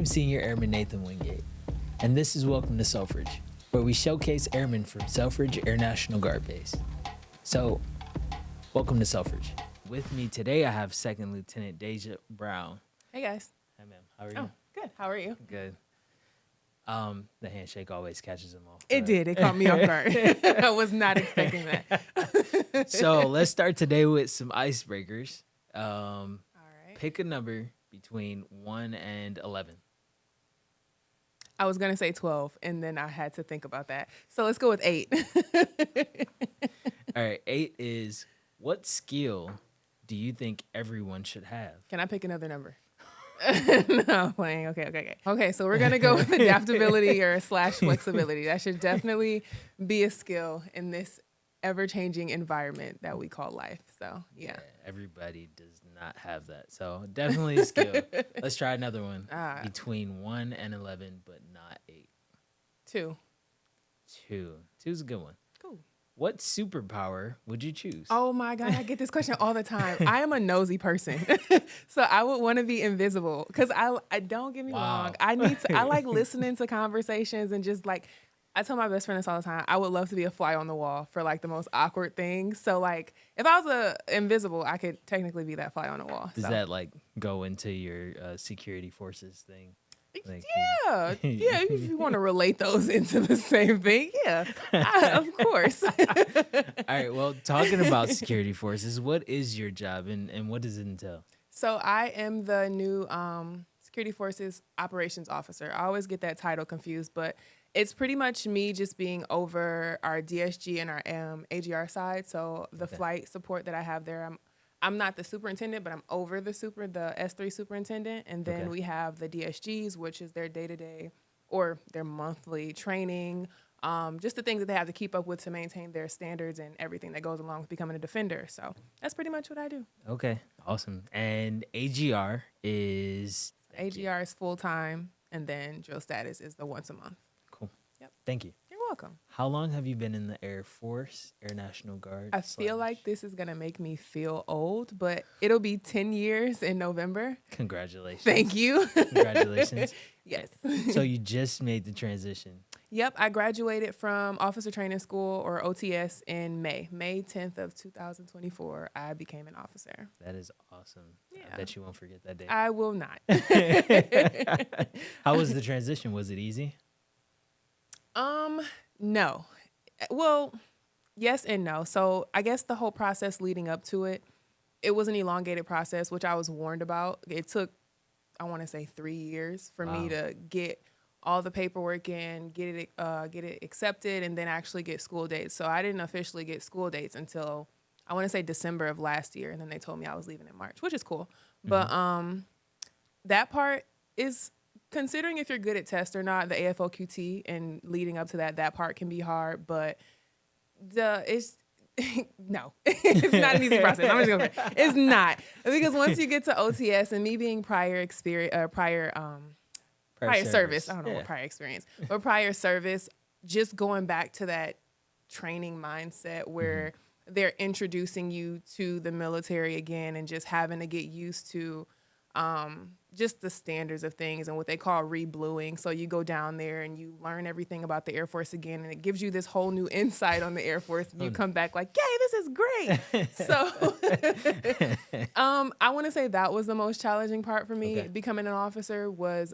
am Senior Airman Nathan Wingate, and this is Welcome to Selfridge, where we showcase airmen from Selfridge Air National Guard Base. So, welcome to Selfridge. With me today, I have Second Lieutenant Deja Brown. Hey, guys. Hi, ma'am. How are you? Oh, good. How are you? Good. The handshake always catches them off. It did. It caught me off guard. I was not expecting that. So, let's start today with some icebreakers. All right. Pick a number between 1 and 11. I was going to say 12, and then I had to think about that. So let's go with 8. All right, 8 is, what skill do you think everyone should have? Can I pick another number? No, I'm playing. Okay, so we're going to go with adaptability or / flexibility. That should definitely be a skill in this ever-changing environment that we call life. So, yeah. Everybody does not have that. So definitely a skill. Let's try another one. Between 1 and 11, but not 8. 2. 2. 2 is a good one. Cool. What superpower would you choose? Oh my God, I get this question all the time. I am a nosy person. So I would want to be invisible because I don't get me wrong. I like listening to conversations and just like, I tell my best friend this all the time. I would love to be a fly on the wall for like the most awkward things. So like if I was invisible, I could technically be that fly on the wall. Does that like go into your security forces thing? Like, yeah. If you want to relate those into the same thing, yeah, of course. All right. Well, talking about security forces, what is your job and what does it entail? So I am the new security forces operations officer. I always get that title confused, but it's pretty much me just being over our DSG and our AGR side. So the flight support that I have there, I'm not the superintendent, but I'm over the S3 superintendent. And then we have the DSGs, which is their day-to-day or their monthly training, just the things that they have to keep up with to maintain their standards and everything that goes along with becoming a defender. So that's pretty much what I do. Okay, awesome. And AGR is? AGR is full-time, and then drill status is the once a month. Cool. Yep. Thank you. You're welcome. How long have you been in the Air Force, Air National Guard? I feel like this is going to make me feel old, but it'll be 10 years in November. Congratulations. Thank you. Congratulations. Yes. So you just made the transition. Yep. I graduated from Officer Training School, or OTS, in May 10th of 2024. I became an officer. That is awesome. Yeah. I bet you won't forget that day. I will not. How was the transition? Was it easy? No. Well, yes and no. So I guess the whole process leading up to it, it was an elongated process, which I was warned about. It took, I want to say, 3 years for me to get all the paperwork in, get it accepted, and then actually get school dates. So I didn't officially get school dates until, I want to say, December of last year, and then they told me I was leaving in March, which is cool. But that part is, considering if you're good at test or not, the AFOQT and leading up to that part can be hard, but it's no, it's not an easy process. I'm just gonna say it's not, because once you get to OTS, and me being prior service, I don't know what prior experience, but prior service, just going back to that training mindset where they're introducing you to the military again and just having to get used to just the standards of things and what they call rebluing. So you go down there and you learn everything about the Air Force again, and it gives you this whole new insight on the Air Force. And you come back like, yay, this is great. So I want to say that was the most challenging part for me. Becoming an officer was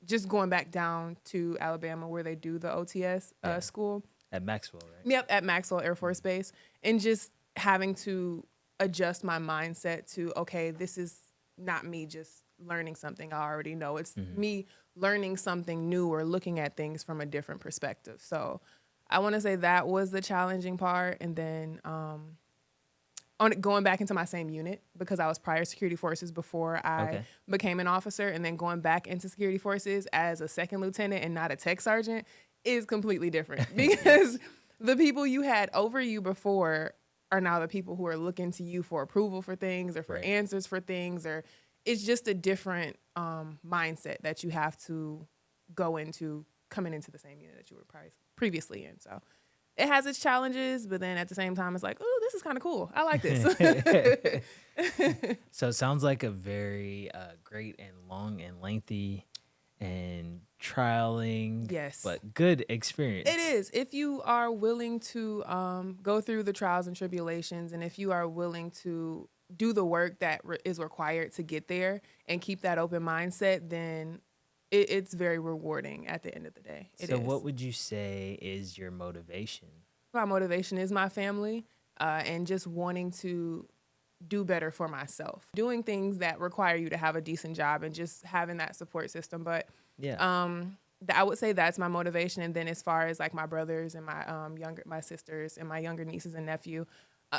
just going back down to Alabama where they do the OTS school. At Maxwell, right? Yep, at Maxwell Air Force Base. And just having to adjust my mindset to, okay, this is not me just learning something I already know. It's me learning something new or looking at things from a different perspective. So I want to say that was the challenging part. And then going back into my same unit, because I was prior security forces before I became an officer, and then going back into security forces as a second lieutenant and not a tech sergeant is completely different, because the people you had over you before are now the people who are looking to you for approval for things or for answers for things, or it's just a different mindset that you have to go into coming into the same unit that you were previously in. So it has its challenges, but then at the same time, it's like, oh, this is kind of cool. I like this. So it sounds like a very great and long and lengthy and trialing, Yes. but good experience. It is. If you are willing to go through the trials and tribulations, and if you are willing to do the work that is required to get there and keep that open mindset, then it's very rewarding at the end of the day. So what would you say is your motivation? My motivation is my family and just wanting to do better for myself. Doing things that require you to have a decent job and just having that support system. But I would say that's my motivation. And then as far as like my brothers and my sisters and my younger nieces and nephew,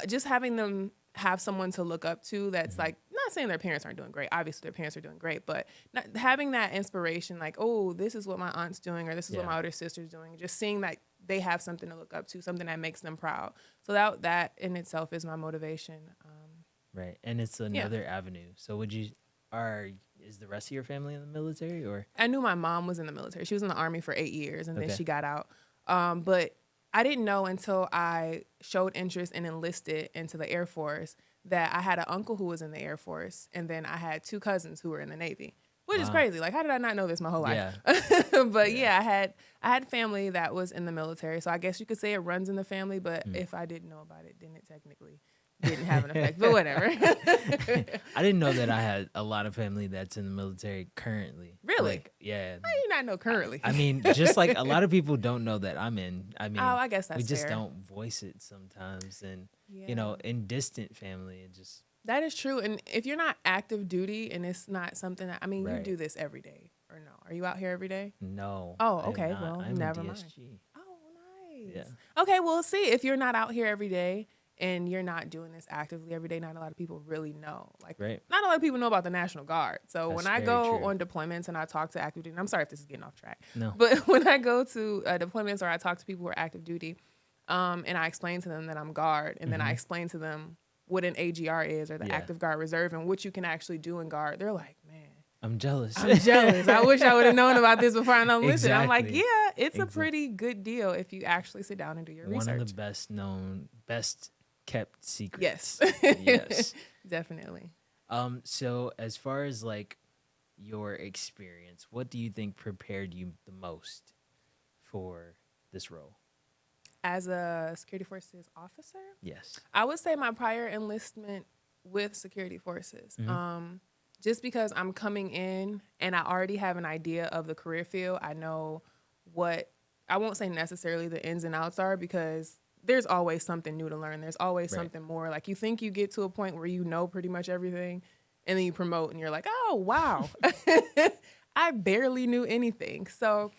just having them have someone to look up to that's like, not saying their parents aren't doing great. Obviously, their parents are doing great, but having that inspiration, like, oh, this is what my aunt's doing, or this is what my older sister's doing. Just seeing that they have something to look up to, something that makes them proud. So that in itself is my motivation. Right, and it's another avenue. So is the rest of your family in the military, or? I knew my mom was in the military. She was in the Army for 8 years, and then she got out. But I didn't know until I showed interest and enlisted into the Air Force that I had an uncle who was in the Air Force, and then I had 2 cousins who were in the Navy, which is crazy. Like, how did I not know this my whole life? But I had family that was in the military, so I guess you could say it runs in the family. But if I didn't know about it, then it technically didn't have an effect. But whatever. I didn't know that I had a lot of family that's in the military currently. Really? Like, yeah. How do you not know currently? I mean, just like a lot of people don't know that I'm in. I mean, I guess that's we just fair. don't voice it sometimes, and in distant family, it just. That is true. And if you're not active duty and it's not something that, you do this every day or no? Are you out here every day? No. Oh, okay. Well, I'm never a mind. DSG. Oh, nice. Yeah. Okay, well, see, if you're not out here every day and you're not doing this actively every day, not a lot of people really know. Like, not a lot of people know about the National Guard. So when I go on deployments and I talk to active duty, and I'm sorry if this is getting off track. No. But when I go to deployments or I talk to people who are active duty, and I explain to them that I'm Guard, and then I explain to them what an AGR is, or the Active Guard Reserve, and what you can actually do in Guard, they're like, man, I'm jealous. I wish I would have known about this before I enlisted. I'm like, yeah, it's a pretty good deal if you actually sit down and do your research. One of the best kept secrets. Yes. Yes. Definitely. So as far as like your experience, what do you think prepared you the most for this role? As a security forces officer? Yes. I would say my prior enlistment with security forces. Just because I'm coming in and I already have an idea of the career field. I know what, I won't say necessarily the ins and outs are, because there's always something new to learn. There's always something more. Like, you think you get to a point where you know pretty much everything, and then you promote and you're like, oh, wow. I barely knew anything. So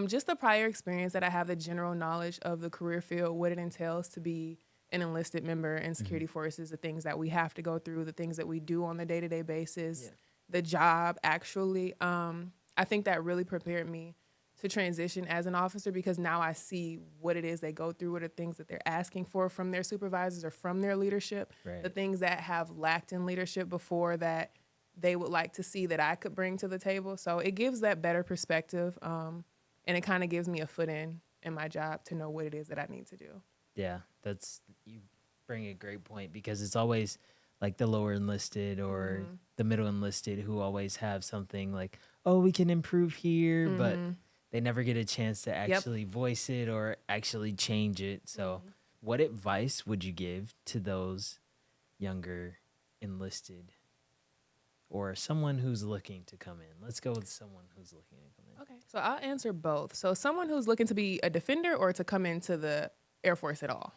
just the prior experience that I have, the general knowledge of the career field, what it entails to be an enlisted member in security forces, the things that we have to go through, the things that we do on the day-to-day basis, the job actually. I think that really prepared me to transition as an officer, because now I see what it is they go through, what are things that they're asking for from their supervisors or from their leadership, the things that have lacked in leadership before that they would like to see that I could bring to the table. So it gives that better perspective, and it kind of gives me a foot in my job to know what it is that I need to do. Yeah, you bring a great point, because it's always like the lower enlisted or the middle enlisted who always have something like, oh, we can improve here, but they never get a chance to actually voice it or actually change it. So what advice would you give to those younger enlisted or someone who's looking to come in? Let's go with someone who's looking to come in. Okay, so I'll answer both. So someone who's looking to be a defender or to come into the Air Force at all?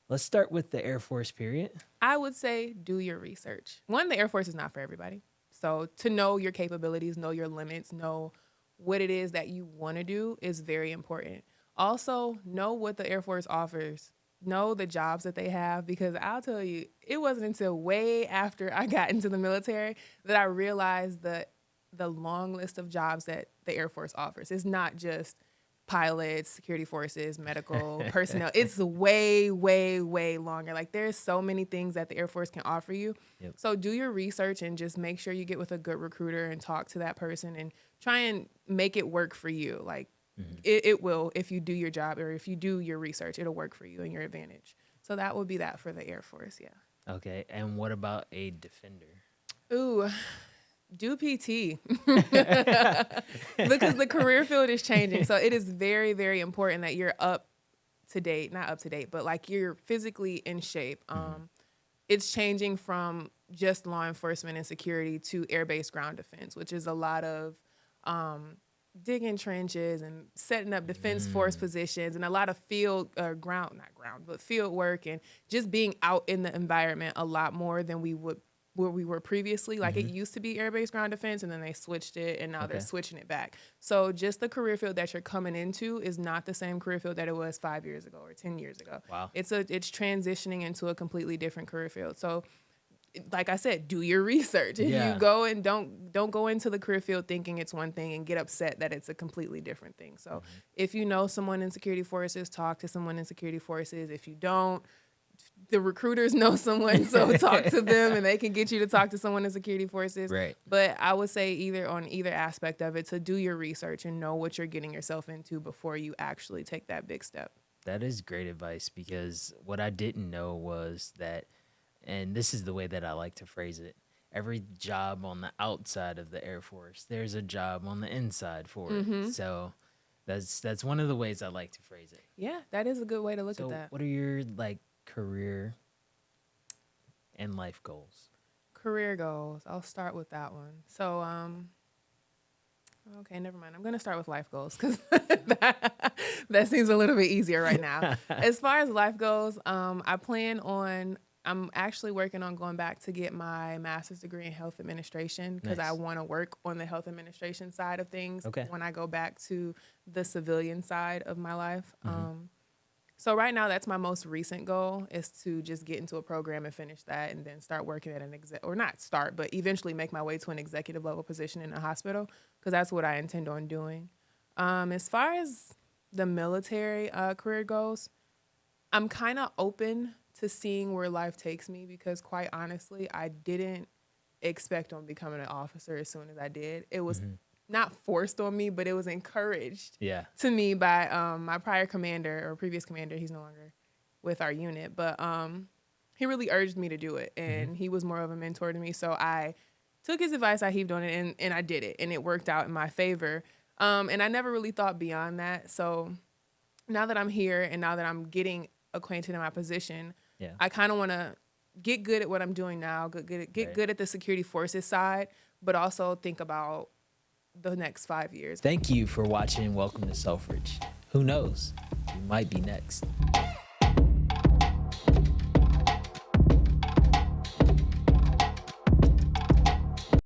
Let's start with the Air Force period. I would say do your research. One, the Air Force is not for everybody. So to know your capabilities, know your limits, know what it is that you want to do is very important. Also, know what the Air Force offers. Know the jobs that they have, because I'll tell you, it wasn't until way after I got into the military that I realized that the long list of jobs that the Air Force offers is not just pilots, security forces, medical personnel. It's way, way, way longer. Like, there's so many things that the Air Force can offer you. So do your research and just make sure you get with a good recruiter and talk to that person and try and make it work for you. Like, it will, if you do your job or if you do your research, it'll work for you and your advantage. So that would be that for the Air Force, Okay, and what about a defender? Ooh, Do PT because the career field is changing. So it is very, very important that you're up to date, not up to date, but like you're physically in shape. It's changing from just law enforcement and security to air-based ground defense, which is a lot of digging trenches and setting up defense force positions and a lot of field field work and just being out in the environment a lot more than we were previously. Like it used to be air-based ground defense and then they switched it and now they're switching it back. So just the career field that you're coming into is not the same career field that it was 5 years ago or 10 years ago. Wow. It's transitioning into a completely different career field. So like I said, do your research. If you go and don't go into the career field thinking it's one thing and get upset that it's a completely different thing. So if you know someone in security forces, talk to someone in security forces. If you don't, the recruiters know someone, so talk to them and they can get you to talk to someone in security forces. Right. But I would say either aspect of it, to do your research and know what you're getting yourself into before you actually take that big step. That is great advice, because what I didn't know was that, and this is the way that I like to phrase it, every job on the outside of the Air Force, there's a job on the inside for it. So that's one of the ways I like to phrase it. Yeah, that is a good way to look at that. What are your career and life goals? Career goals. I'll start with that one. So, okay, never mind. I'm going to start with life goals because that seems a little bit easier right now. As far as life goals, I'm actually working on going back to get my master's degree in health administration because I want to work on the health administration side of things when I go back to the civilian side of my life. So right now, that's my most recent goal, is to just get into a program and finish that and then start working at but eventually make my way to an executive level position in a hospital, because that's what I intend on doing. As far as the military career goes, I'm kind of open to seeing where life takes me, because quite honestly, I didn't expect on becoming an officer as soon as I did. It was not forced on me, but it was encouraged to me by my prior commander or previous commander. He's no longer with our unit, but he really urged me to do it, and he was more of a mentor to me. So I took his advice, I heaved on it, and I did it, and it worked out in my favor. And I never really thought beyond that. So now that I'm here and now that I'm getting acquainted in my position, I kind of want to get good at what I'm doing now, get good at the security forces side, but also think about the next 5 years. Thank you for watching Welcome to Selfridge. Who knows? You might be next.